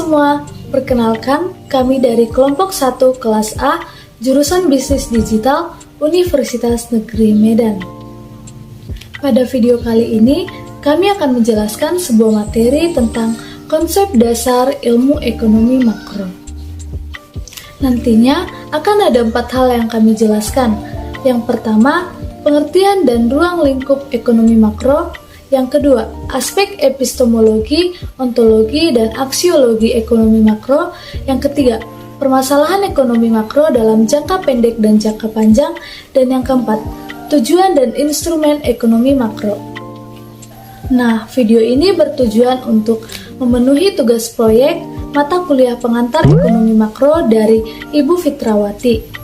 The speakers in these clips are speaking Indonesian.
semua, perkenalkan kami dari kelompok 1 kelas A, jurusan Bisnis Digital, Universitas Negeri Medan. Pada video kali ini, kami akan menjelaskan sebuah materi tentang konsep dasar ilmu ekonomi makro. Nantinya akan ada 4 hal yang kami jelaskan. Yang pertama, pengertian dan ruang lingkup ekonomi makro. Yang kedua, aspek epistemologi, ontologi, dan aksiologi ekonomi makro. Yang ketiga, permasalahan ekonomi makro dalam jangka pendek dan jangka panjang. Dan yang keempat, tujuan dan instrumen ekonomi makro. Nah, video ini bertujuan untuk memenuhi tugas proyek mata kuliah pengantar ekonomi makro dari Ibu Fitrawati.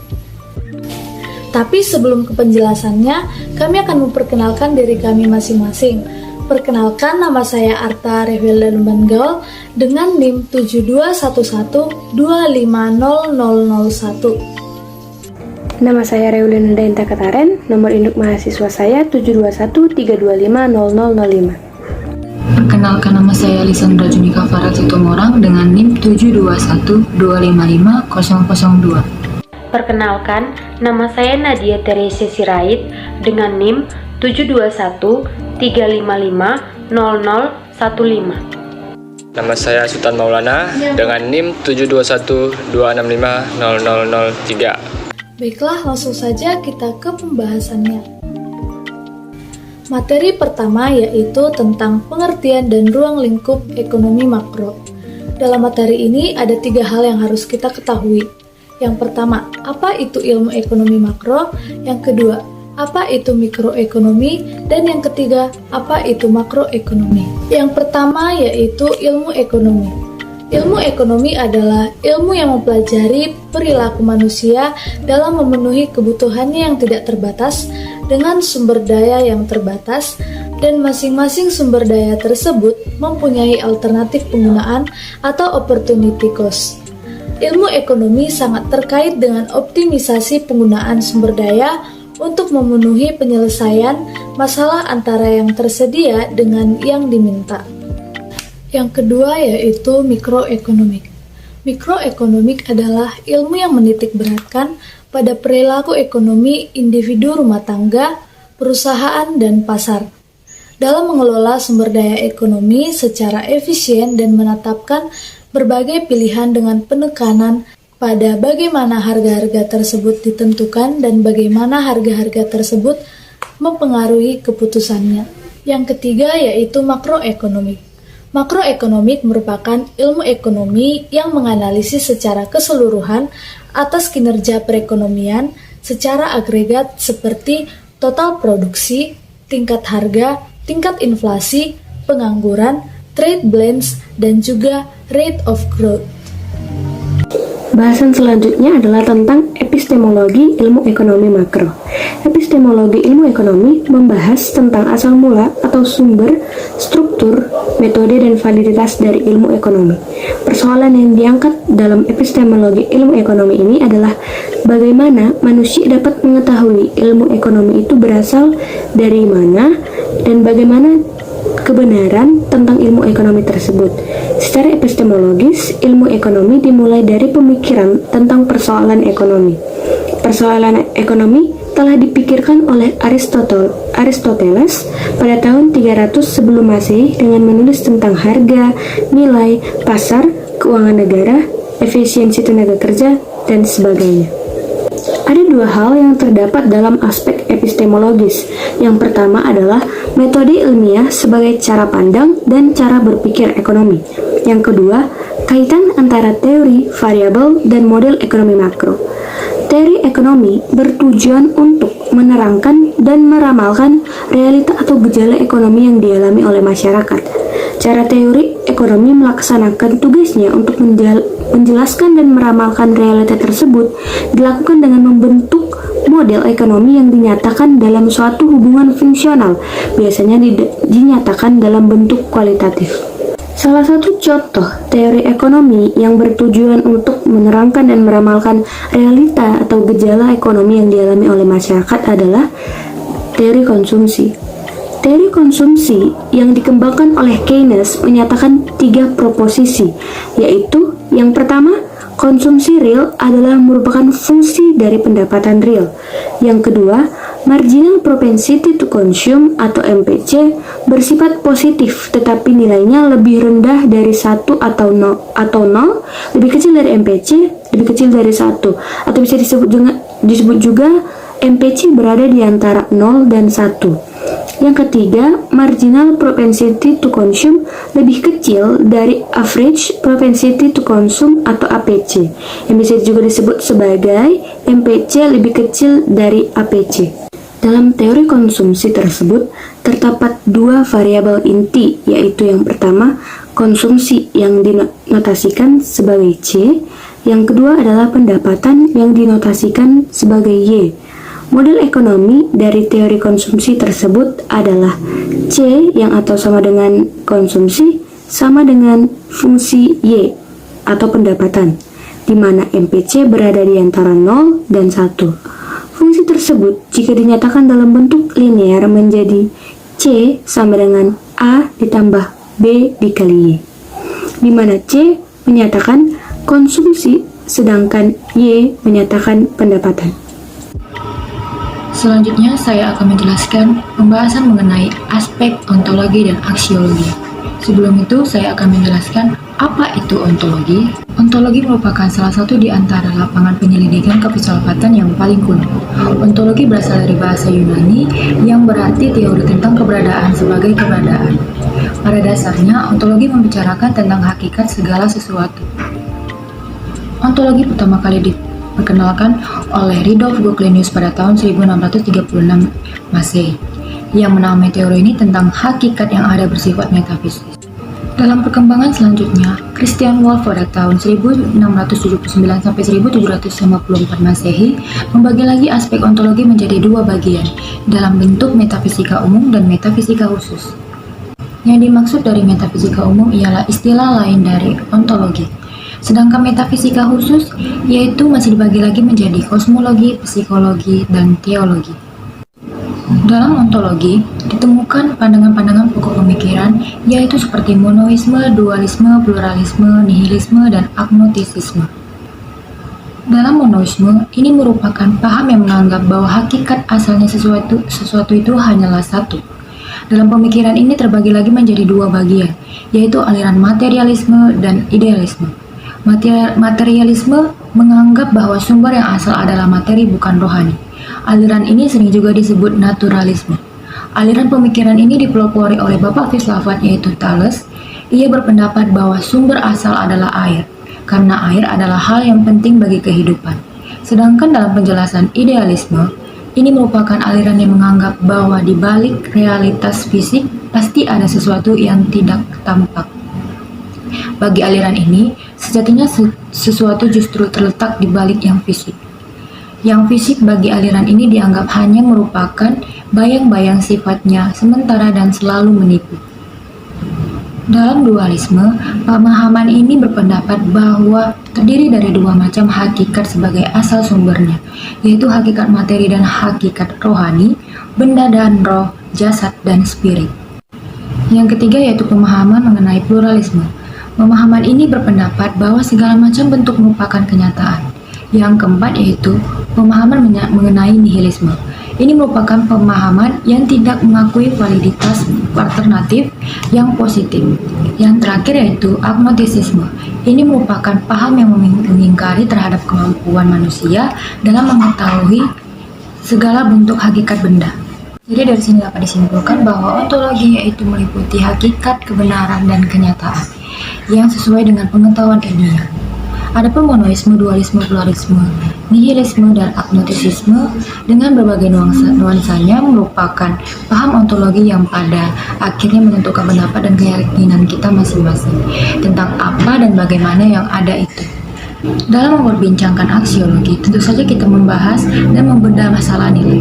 Tapi sebelum ke penjelasannya, kami akan memperkenalkan diri kami masing-masing. Perkenalkan, nama saya Arta Reweldan Bangaul dengan NIM 7211250001. Nama saya Reulina Dainta Kataren, nomor induk mahasiswa saya 72132500005. Perkenalkan, nama saya Lisandra Junika Farah Situmorang dengan NIM 7212555002. Perkenalkan, nama saya Nadia Teresia Sirait dengan NIM 72135500015. Nama saya Sultan Maulana dengan NIM 72126500003. Baiklah, langsung saja kita ke pembahasannya. Materi pertama yaitu tentang pengertian dan ruang lingkup ekonomi makro. Dalam materi ini ada 3 hal yang harus kita ketahui. Yang pertama, apa itu ilmu ekonomi makro? Yang kedua, apa itu mikroekonomi? Dan yang ketiga, apa itu makroekonomi? Yang pertama yaitu ilmu ekonomi. Ilmu ekonomi adalah ilmu yang mempelajari perilaku manusia dalam memenuhi kebutuhannya yang tidak terbatas dengan sumber daya yang terbatas, dan masing-masing sumber daya tersebut mempunyai alternatif penggunaan atau opportunity cost. Ilmu ekonomi sangat terkait dengan optimisasi penggunaan sumber daya untuk memenuhi penyelesaian masalah antara yang tersedia dengan yang diminta. Yang kedua yaitu mikroekonomik. Mikroekonomik adalah ilmu yang menitik beratkan pada perilaku ekonomi individu rumah tangga, perusahaan, dan pasar dalam mengelola sumber daya ekonomi secara efisien dan menetapkan berbagai pilihan dengan penekanan pada bagaimana harga-harga tersebut ditentukan dan bagaimana harga-harga tersebut mempengaruhi keputusannya. Yang ketiga yaitu makroekonomik. Makroekonomik merupakan ilmu ekonomi yang menganalisis secara keseluruhan atas kinerja perekonomian secara agregat seperti total produksi, tingkat harga, tingkat inflasi, pengangguran, trade balance, dan juga rate of growth. Bahasan selanjutnya adalah tentang epistemologi ilmu ekonomi makro. Epistemologi ilmu ekonomi membahas tentang asal mula atau sumber, struktur, metode, dan validitas dari ilmu ekonomi. Persoalan yang diangkat dalam epistemologi ilmu ekonomi ini adalah bagaimana manusia dapat mengetahui ilmu ekonomi itu berasal dari mana dan bagaimana kebenaran tentang ilmu ekonomi tersebut. Secara epistemologis, ilmu ekonomi dimulai dari pemikiran tentang persoalan ekonomi. Persoalan ekonomi telah dipikirkan oleh Aristoteles pada tahun 300 sebelum Masehi dengan menulis tentang harga, nilai, pasar, keuangan negara, efisiensi tenaga kerja, dan sebagainya. Ada 2 hal yang terdapat dalam aspek epistemologis. Yang pertama adalah metode ilmiah sebagai cara pandang dan cara berpikir ekonomi. Yang kedua, kaitan antara teori, variabel, dan model ekonomi makro. Teori ekonomi bertujuan untuk menerangkan dan meramalkan realita atau gejala ekonomi yang dialami oleh masyarakat. Cara teori ekonomi melaksanakan tugasnya untuk menjelaskan dan meramalkan realita tersebut dilakukan dengan membentuk model ekonomi yang dinyatakan dalam suatu hubungan fungsional, biasanya dinyatakan dalam bentuk kualitatif. Salah satu contoh teori ekonomi yang bertujuan untuk menerangkan dan meramalkan realita atau gejala ekonomi yang dialami oleh masyarakat adalah teori konsumsi. Teori konsumsi yang dikembangkan oleh Keynes menyatakan 3 proposisi, yaitu yang pertama, konsumsi real adalah merupakan fungsi dari pendapatan real. Yang kedua, marginal propensity to consume atau MPC bersifat positif tetapi nilainya lebih rendah dari 1 atau 0, lebih kecil dari MPC, lebih kecil dari 1, atau bisa disebut juga MPC berada di antara 0 dan 1. Yang ketiga, marginal propensity to consume lebih kecil dari average propensity to consume atau APC, yang bisa juga disebut sebagai MPC lebih kecil dari APC. Dalam teori konsumsi tersebut, terdapat 2 variabel inti, yaitu yang pertama, konsumsi yang dinotasikan sebagai C, yang kedua adalah pendapatan yang dinotasikan sebagai Y. Model ekonomi dari teori konsumsi tersebut adalah C yang atau sama dengan konsumsi sama dengan fungsi Y atau pendapatan, di mana MPC berada di antara 0 dan 1. Fungsi tersebut jika dinyatakan dalam bentuk linear menjadi C sama dengan A ditambah B dikali Y, di mana C menyatakan konsumsi sedangkan Y menyatakan pendapatan. Selanjutnya, saya akan menjelaskan pembahasan mengenai aspek ontologi dan aksiologi. Sebelum itu, saya akan menjelaskan apa itu ontologi. Ontologi merupakan salah satu di antara lapangan penyelidikan kefilsafatan yang paling kuno. Ontologi berasal dari bahasa Yunani yang berarti teori tentang keberadaan sebagai keberadaan. Pada dasarnya, ontologi membicarakan tentang hakikat segala sesuatu. Ontologi pertama kali diperkenalkan oleh Rudolf Goclenius pada tahun 1636 Masehi, yang menamai teori ini tentang hakikat yang ada bersifat metafisik. Dalam perkembangan selanjutnya, Christian Wolff pada tahun 1679 sampai 1754 Masehi membagi lagi aspek ontologi menjadi 2 bagian dalam bentuk metafisika umum dan metafisika khusus. Yang dimaksud dari metafisika umum ialah istilah lain dari ontologi. Sedangkan metafisika khusus yaitu masih dibagi lagi menjadi kosmologi, psikologi, dan teologi. Dalam ontologi ditemukan pandangan-pandangan pokok pemikiran yaitu seperti monoisme, dualisme, pluralisme, nihilisme, dan agnostisisme. Dalam monoisme, ini merupakan paham yang menganggap bahwa hakikat asalnya sesuatu itu hanyalah satu. Dalam pemikiran ini terbagi lagi menjadi 2 bagian, yaitu aliran materialisme dan idealisme. Materialisme menganggap bahwa sumber yang asal adalah materi bukan rohani. Aliran ini sering juga disebut naturalisme. Aliran pemikiran ini dipelopori oleh bapak filsafat yaitu Thales. Ia berpendapat bahwa sumber asal adalah air, karena air adalah hal yang penting bagi kehidupan. Sedangkan dalam penjelasan idealisme, ini merupakan aliran yang menganggap bahwa di balik realitas fisik pasti ada sesuatu yang tidak tampak. Bagi aliran ini, sejatinya sesuatu justru terletak di balik yang fisik. Yang fisik bagi aliran ini dianggap hanya merupakan bayang-bayang sifatnya sementara dan selalu menipu. Dalam dualisme, pemahaman ini berpendapat bahwa terdiri dari 2 macam hakikat sebagai asal sumbernya, yaitu hakikat materi dan hakikat rohani, benda dan roh, jasad dan spirit. Yang ketiga yaitu pemahaman mengenai pluralisme. Pemahaman ini berpendapat bahwa segala macam bentuk merupakan kenyataan. Yang keempat yaitu pemahaman mengenai nihilisme. Ini merupakan pemahaman yang tidak mengakui validitas alternatif yang positif. Yang terakhir yaitu agnostisisme. Ini merupakan paham yang mengingkari terhadap kemampuan manusia dalam mengetahui segala bentuk hakikat benda. Jadi dari sini dapat disimpulkan bahwa ontologi yaitu meliputi hakikat, kebenaran, dan kenyataan yang sesuai dengan pengetahuan ilmiah. Adapun monoisme, dualisme, pluralisme, nihilisme, dan agnostisisme dengan berbagai nuansanya merupakan paham ontologi yang pada akhirnya menentukan pendapat dan keyakinan kita masing-masing tentang apa dan bagaimana yang ada itu. Dalam memperbincangkan aksiologi, tentu saja kita membahas dan membedah masalah nilai.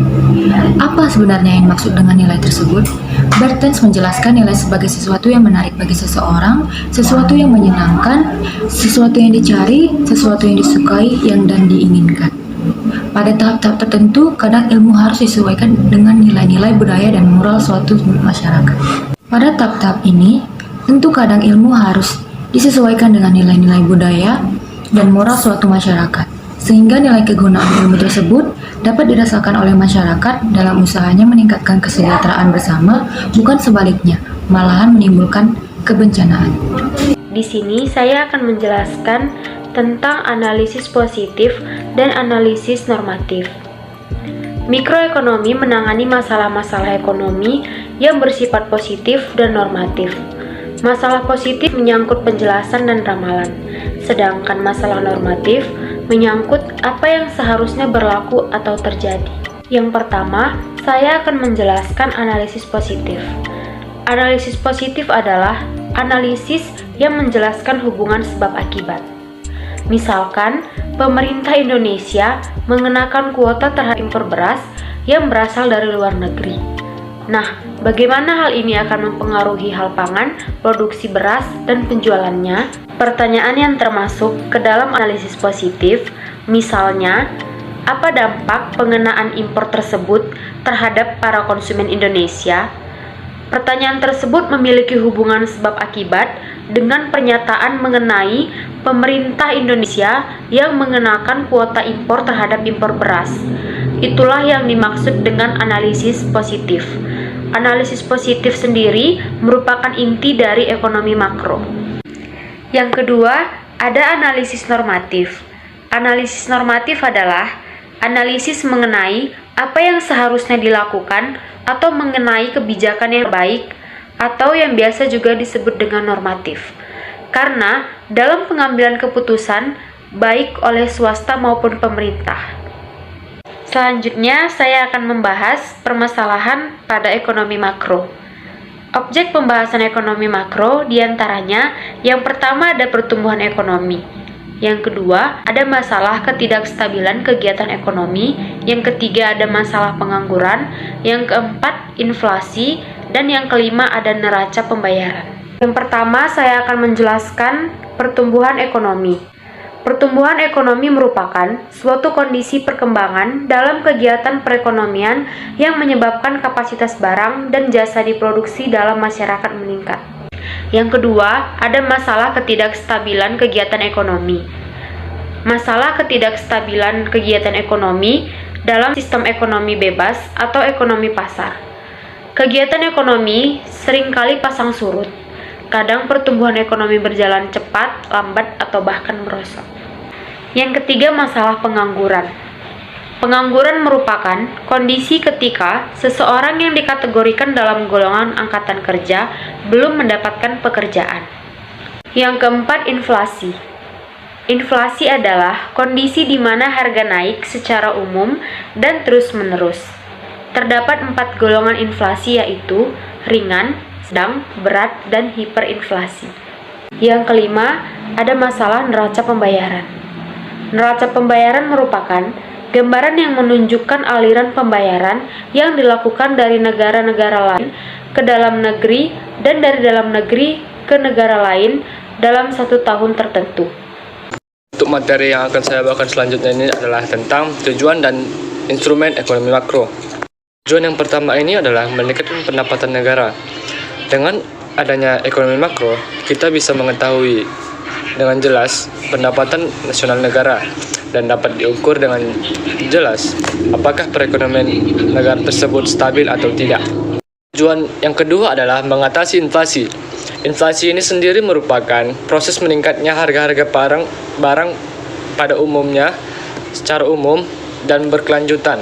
Apa sebenarnya yang dimaksud dengan nilai tersebut? Bertens menjelaskan nilai sebagai sesuatu yang menarik bagi seseorang, sesuatu yang menyenangkan, sesuatu yang dicari, sesuatu yang disukai, dan diinginkan. Pada tahap-tahap tertentu, kadang ilmu harus disesuaikan dengan nilai-nilai budaya dan moral suatu masyarakat. Pada tahap-tahap ini, tentu kadang ilmu harus disesuaikan dengan nilai-nilai budaya dan moral suatu masyarakat, sehingga nilai kegunaan ilmu tersebut dapat dirasakan oleh masyarakat dalam usahanya meningkatkan kesejahteraan bersama, bukan sebaliknya, malahan menimbulkan kebencanaan. Di sini saya akan menjelaskan tentang analisis positif dan analisis normatif. Mikroekonomi menangani masalah-masalah ekonomi yang bersifat positif dan normatif. Masalah positif menyangkut penjelasan dan ramalan, sedangkan masalah normatif menyangkut apa yang seharusnya berlaku atau terjadi. Yang pertama, saya akan menjelaskan analisis positif. Analisis positif adalah analisis yang menjelaskan hubungan sebab akibat. Misalkan, pemerintah Indonesia mengenakan kuota terhadap impor beras yang berasal dari luar negeri. Nah, bagaimana hal ini akan mempengaruhi hal pangan, produksi beras, dan penjualannya? Pertanyaan yang termasuk ke dalam analisis positif, misalnya, apa dampak pengenaan impor tersebut terhadap para konsumen Indonesia? Pertanyaan tersebut memiliki hubungan sebab akibat dengan pernyataan mengenai pemerintah Indonesia yang mengenakan kuota impor terhadap impor beras. Itulah yang dimaksud dengan analisis positif. Analisis positif sendiri merupakan inti dari ekonomi makro. Yang kedua, ada analisis normatif. Analisis normatif adalah analisis mengenai apa yang seharusnya dilakukan atau mengenai kebijakan yang baik atau yang biasa juga disebut dengan normatif. Karena dalam pengambilan keputusan baik oleh swasta maupun pemerintah. Selanjutnya saya akan membahas permasalahan pada ekonomi makro. Objek pembahasan ekonomi makro diantaranya yang pertama ada pertumbuhan ekonomi. Yang kedua, ada masalah ketidakstabilan kegiatan ekonomi. Yang ketiga, ada masalah pengangguran. Yang keempat, inflasi. Dan yang kelima, ada neraca pembayaran. Yang pertama, saya akan menjelaskan pertumbuhan ekonomi. Pertumbuhan ekonomi merupakan suatu kondisi perkembangan dalam kegiatan perekonomian yang menyebabkan kapasitas barang dan jasa diproduksi dalam masyarakat meningkat. Yang kedua, ada masalah ketidakstabilan kegiatan ekonomi. Masalah ketidakstabilan kegiatan ekonomi dalam sistem ekonomi bebas atau ekonomi pasar. Kegiatan ekonomi seringkali pasang surut. Kadang pertumbuhan ekonomi berjalan cepat, lambat, atau bahkan merosot. Yang ketiga, masalah pengangguran. Pengangguran merupakan kondisi ketika seseorang yang dikategorikan dalam golongan angkatan kerja belum mendapatkan pekerjaan. Yang keempat, inflasi. Inflasi adalah kondisi di mana harga naik secara umum dan terus-menerus. Terdapat 4 golongan inflasi yaitu ringan, sedang, berat, dan hiperinflasi. Yang kelima, ada masalah neraca pembayaran. Neraca pembayaran merupakan gambaran yang menunjukkan aliran pembayaran yang dilakukan dari negara-negara lain ke dalam negeri dan dari dalam negeri ke negara lain dalam satu tahun tertentu. Untuk materi yang akan saya bawakan selanjutnya ini adalah tentang tujuan dan instrumen ekonomi makro. Tujuan yang pertama ini adalah meningkatkan pendapatan negara. Dengan adanya ekonomi makro, kita bisa mengetahui dengan jelas pendapatan nasional negara dan dapat diukur dengan jelas apakah perekonomian negara tersebut stabil atau tidak. Tujuan yang kedua adalah mengatasi inflasi. Inflasi ini sendiri merupakan proses meningkatnya harga-harga barang pada umumnya secara umum dan berkelanjutan.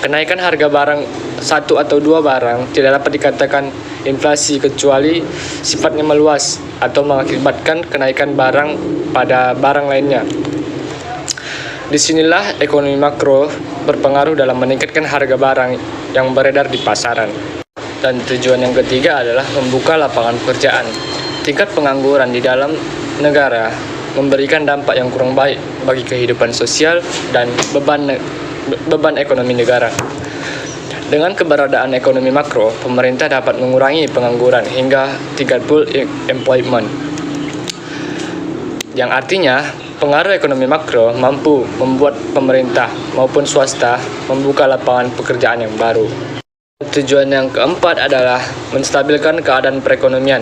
Kenaikan harga barang satu atau dua barang tidak dapat dikatakan inflasi kecuali sifatnya meluas atau mengakibatkan kenaikan barang pada barang lainnya. Disinilah ekonomi makro berpengaruh dalam meningkatkan harga barang yang beredar di pasaran. Dan tujuan yang ketiga adalah membuka lapangan pekerjaan. Tingkat pengangguran di dalam negara memberikan dampak yang kurang baik bagi kehidupan sosial dan beban ekonomi negara. Dengan keberadaan ekonomi makro, pemerintah dapat mengurangi pengangguran hingga tingkat full employment. Yang artinya, Pengaruh ekonomi makro mampu membuat pemerintah maupun swasta membuka lapangan pekerjaan yang baru. Tujuan yang keempat adalah menstabilkan keadaan perekonomian.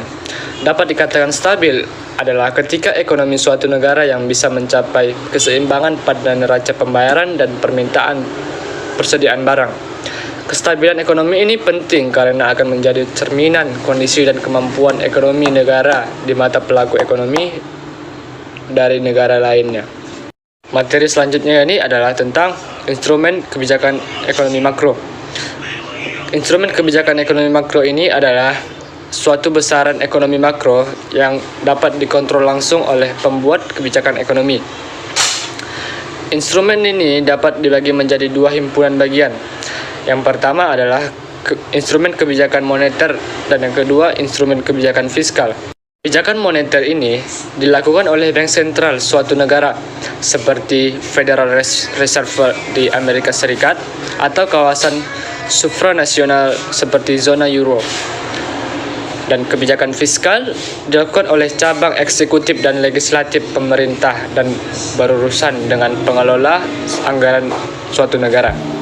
Dapat dikatakan stabil adalah ketika ekonomi suatu negara yang bisa mencapai keseimbangan pada neraca pembayaran dan permintaan persediaan barang. Kestabilan ekonomi ini penting karena akan menjadi cerminan kondisi dan kemampuan ekonomi negara di mata pelaku ekonomi dari negara lainnya. Materi selanjutnya ini adalah tentang instrumen kebijakan ekonomi makro. Instrumen kebijakan ekonomi makro ini adalah suatu besaran ekonomi makro yang dapat dikontrol langsung oleh pembuat kebijakan ekonomi. Instrumen ini dapat dibagi menjadi dua himpunan bagian. Yang pertama adalah instrumen kebijakan moneter dan yang kedua instrumen kebijakan fiskal. Kebijakan moneter ini dilakukan oleh bank sentral suatu negara seperti Federal Reserve di Amerika Serikat atau kawasan supranasional seperti zona euro. Dan kebijakan fiskal dilakukan oleh cabang eksekutif dan legislatif pemerintah dan berurusan dengan pengelola anggaran suatu negara.